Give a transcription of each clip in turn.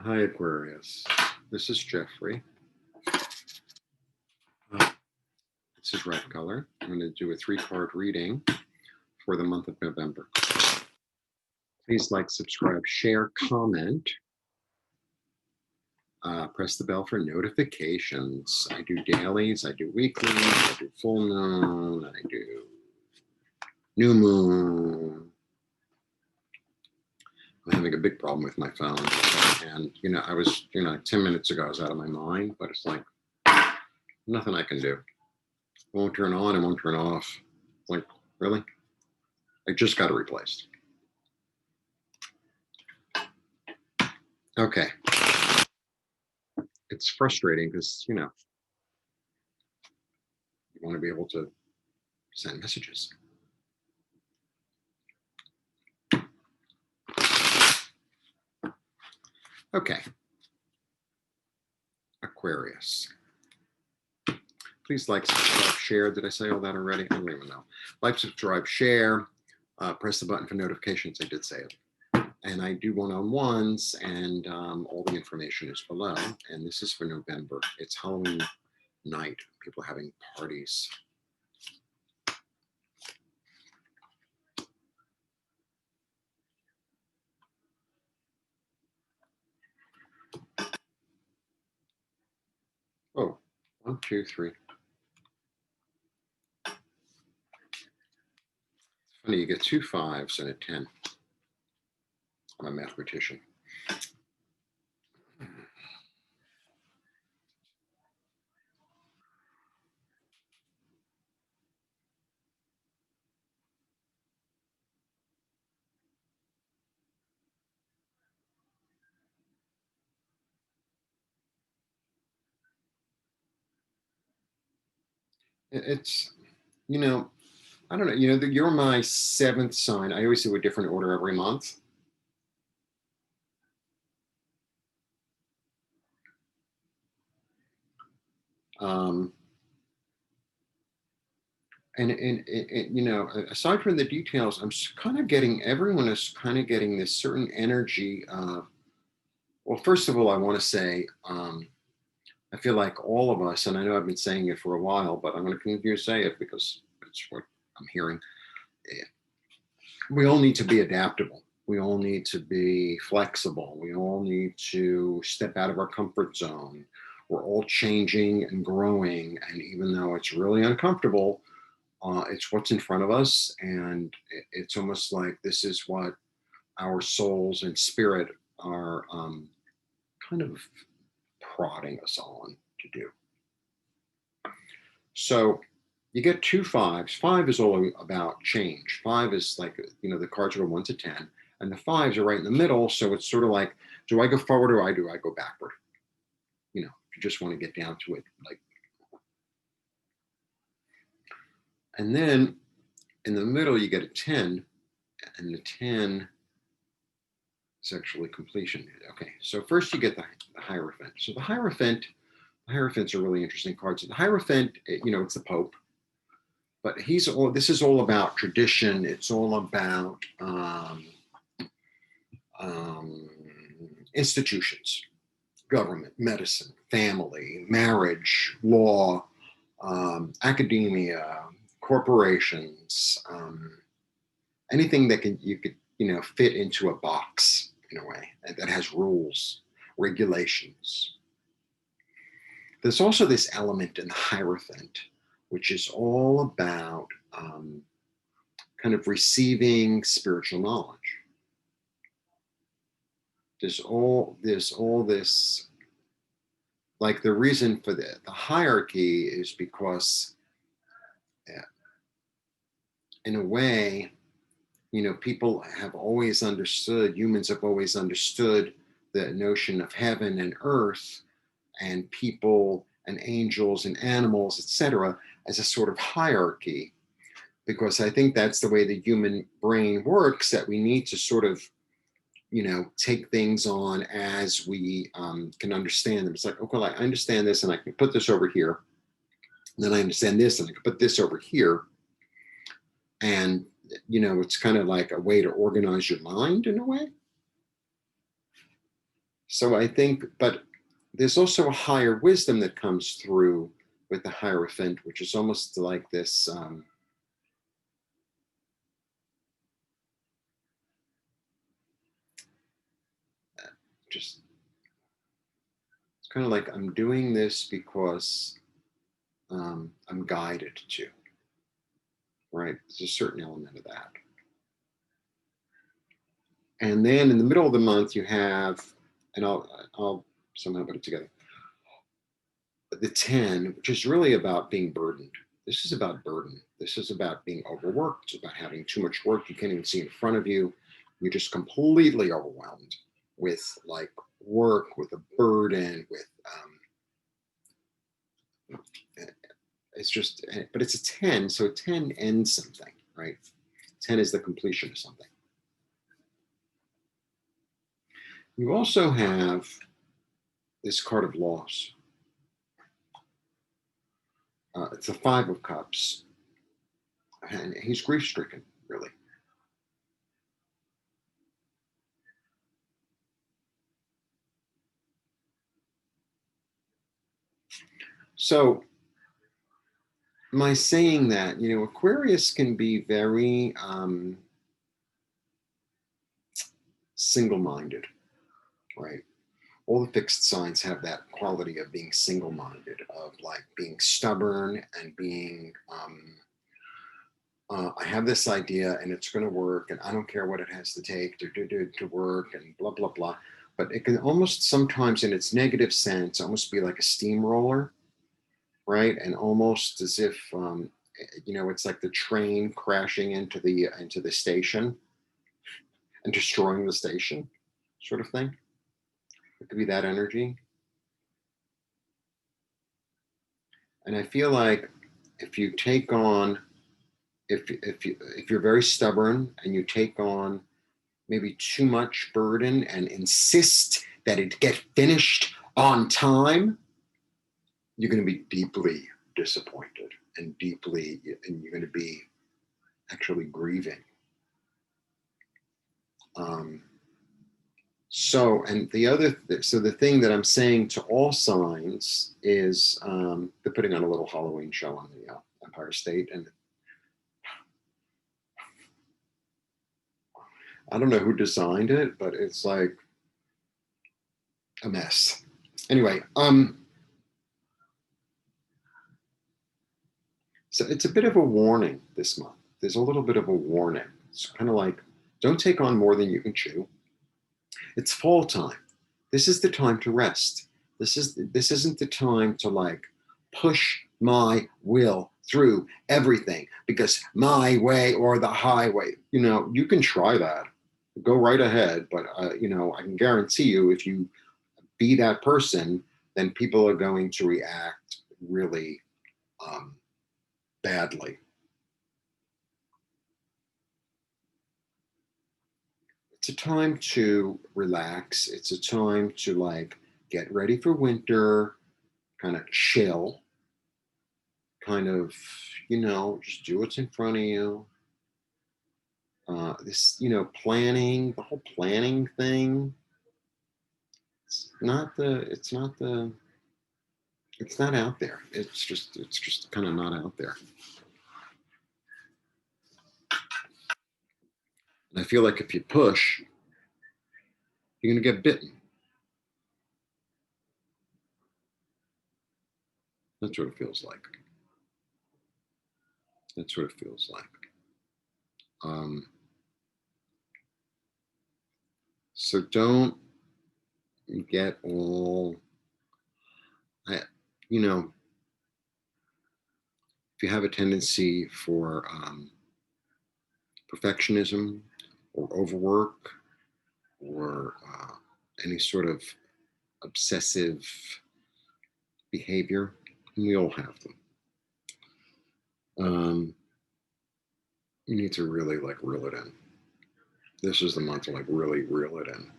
Hi, Aquarius. This is Jeffrey. This is red color. I'm going to do a 3-card reading for the month of November. Please like, subscribe, share, comment. Press the bell for notifications. I do dailies, I do weeklies, I do full moon, I do new moon. I'm having a big problem with my phone. And, I was, 10 minutes ago, I was out of my mind, but it's like nothing I can do. It won't turn on, it won't turn off. Like, really? I just got it replaced. Okay. It's frustrating because, you want to be able to send messages. Okay. Aquarius. Please like, subscribe, share. Did I say all that already? I don't even know. Like, subscribe, share. Press the button for notifications. I did say it. And I do one-on-ones, and all the information is below. And this is for November. It's Halloween night. People are having parties. Oh, 1, 2, 3. Funny, you get 2 5s and a 10. I'm a mathematician. It's, I don't know, you're my 7th sign. I always do a different order every month. And aside from the details, I'm kind of getting, everyone is kind of getting this certain energy of, well, first of all, I want to say, I feel like all of us, and I know I've been saying it for a while, but I'm going to continue to say it because it's what I'm hearing. We all need to be adaptable. We all need to be flexible. We all need to step out of our comfort zone. We're all changing and growing. And even though it's really uncomfortable, it's what's in front of us. And it's almost like this is what our souls and spirit are kind of prodding us on to do. So you get 2 5s. 5 is all about change. 5 is like, the cards go 1 to 10, and the 5s are right in the middle. So it's sort of like, do I go forward or do I go backward? If you just want to get down to it, like. And then in the middle, you get a 10, and the 10 is actually completion. Okay, so first you get the Hierophant. So the Hierophants are really interesting cards. So the Hierophant, it's the Pope. But this is all about tradition. It's all about institutions, government, medicine, family, marriage, law, academia, corporations, anything that you could fit into a box in a way that has rules, regulations. There's also this element in the Hierophant, which is all about kind of receiving spiritual knowledge. There's all this, like the reason for the hierarchy is because in a way, people have always understood, humans have always understood the notion of heaven and earth and people and angels and animals, etc., as a sort of hierarchy. Because I think that's the way the human brain works, that we need to sort of, take things on as we can understand them. It's like, okay, I understand this and I can put this over here. And then I understand this and I can put this over here. And, it's kind of like a way to organize your mind in a way. So I think, but there's also a higher wisdom that comes through with the Hierophant, which is almost like this just, it's kind of like I'm doing this because I'm guided to, right? There's a certain element of that. And then in the middle of the month, you have, and I'll somehow put it together, the 10, which is really about being burdened. This is about burden. This is about being overworked. It's about having too much work. You can't even see in front of you. You're just completely overwhelmed with like work, with a burden, with it's just, but it's a 10. So a 10 ends something, right? 10 is the completion of something. You also have this card of loss. It's the 5 of Cups, and he's grief stricken, really. So, my saying that, Aquarius can be very single minded, right? All the fixed signs have that quality of being single minded, of like being stubborn and being, I have this idea and it's going to work, and I don't care what it has to take to work, and blah, blah, blah. But it can almost sometimes, in its negative sense, almost be like a steamroller, right? And almost as if, it's like the train crashing into the station and destroying the station, sort of thing. It could be that energy. And I feel like if you take on, if you're very stubborn and you take on maybe too much burden and insist that it get finished on time, you're going to be deeply disappointed and you're going to be actually grieving. Um, and the thing that I'm saying to all signs is, they're putting on a little Halloween show on the Empire State, and I don't know who designed it, but it's like a mess. Anyway, so it's a bit of a warning this month. There's a little bit of a warning. It's kind of like, don't take on more than you can chew. It's fall time. This is the time to rest. This isn't the time to like push my will through everything because my way or the highway. You can try that. Go right ahead, but I can guarantee you, if you be that person, then people are going to react really badly. It's a time to relax. It's a time to like get ready for winter, kind of chill, kind of, just do what's in front of you. Planning, the whole planning thing. It's not out there. It's just kind of not out there. And I feel like if you push, you're going to get bitten. That's what it feels like. That's what it feels like. So don't get all, I, if you have a tendency for perfectionism or overwork or any sort of obsessive behavior, and we all have them. You need to really like reel it in. This is the month to like really reel it in.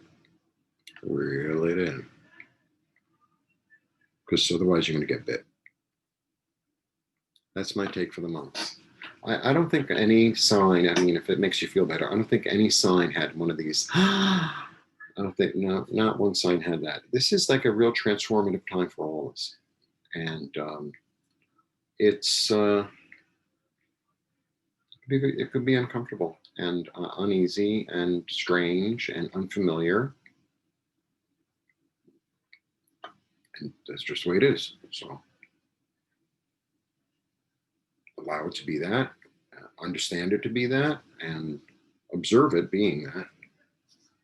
Reel it in. Because otherwise you're going to get bit. That's my take for the month. I don't think any sign, I mean, if it makes you feel better, I don't think any sign had one of these I don't think, no, not one sign had that. This is like a real transformative time for all of us. And it's, it could be uncomfortable and uneasy and strange and unfamiliar. And that's just the way it is. So allow it to be that, understand it to be that, and observe it being that.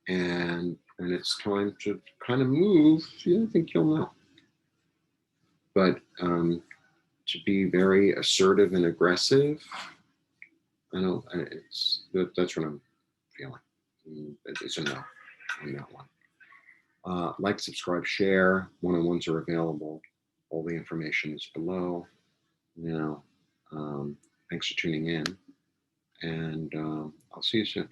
And when it's time to kind of move, yeah, I think you'll know. But to be very assertive and aggressive, I don't. That's what I'm feeling. It's a no on that one. Like, subscribe, share. One-on-ones are available. All the information is below. Now, thanks for tuning in, and I'll see you soon.